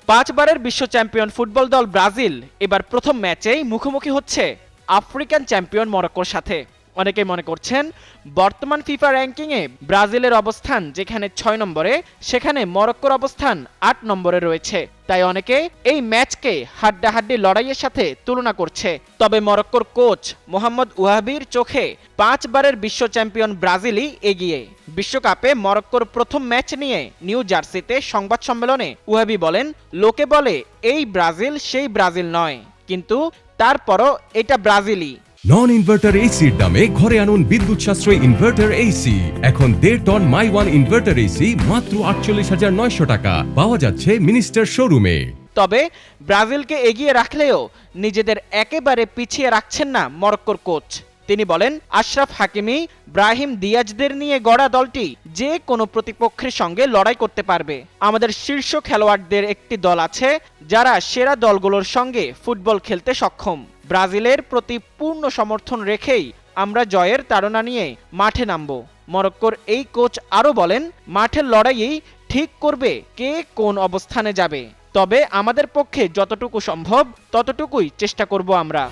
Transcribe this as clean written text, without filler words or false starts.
5 বারের বিশ্ব champion football দল ব্রাজিল এবার প্রথম ম্যাচেই মুখোমুখি হচ্ছে আফ্রিকান চ্যাম্পিয়ন মরক্কোর সাথে। অনেকেই মনে করছেন বর্তমান ফিফা র্যাঙ্কিংয়ে ব্রাজিলের অবস্থান যেখানে 6 নম্বরে, সেখানে মরক্কোর অবস্থান 8 নম্বরে রয়েছে। তাই অনেকে এই ম্যাচকে হাড্ডাহাড্ডি লড়াইয়ের সাথে তুলনা করছে। তবে মরক্কোর কোচ মোহাম্মদ ওয়াহাবির চোখে 5 বারের বিশ্ব চ্যাম্পিয়ন ব্রাজিলই এগিয়ে। বিশ্বকাপে মরক্কোর প্রথম ম্যাচ নিয়ে নিউ জার্সিতে সংবাদ সম্মেলনে ওয়াহাবি বলেন, লোকে বলে এই ব্রাজিল সেই ব্রাজিল নয়, কিন্তু তারপরও এটা ব্রাজিলই। নন ইনভার্টার এসির দামে ঘরে আনুন বিদ্যুৎ সাশ্রয়ী ইনভার্টার এসি। এখন 1.5 ton my one inverter AC মাত্র 48,900 টাকা পাওয়া যাচ্ছে মিনিস্টার শোরুমে। তবে ব্রাজিলকে এগিয়ে রাখলেও নিজেদের একেবারে পিছিয়ে রাখছেন না মরক্কোর কোচ। তিনি বলেন, আশরাফ হাকিমি, ব্রাহিম দিয়াজদের নিয়ে গড়া দলটি যে কোনো প্রতিপক্ষের সঙ্গে লড়াই করতে পারবে। আমাদের শীর্ষ খেলোয়াড়দের একটি দল আছে যারা সেরা দলগুলোর সঙ্গে ফুটবল খেলতে সক্ষম। ব্রাজিলের প্রতি পূর্ণ সমর্থন রেখেই আমরা জয়ের তাড়না নিয়ে মাঠে নামব। মরক্কোর এই কোচ আরও বলেন, মাঠের লড়াইয়েই ঠিক করবে কে কোন অবস্থানে যাবে। তবে আমাদের পক্ষে যতটুকু সম্ভব ততটুকুই চেষ্টা করব আমরা।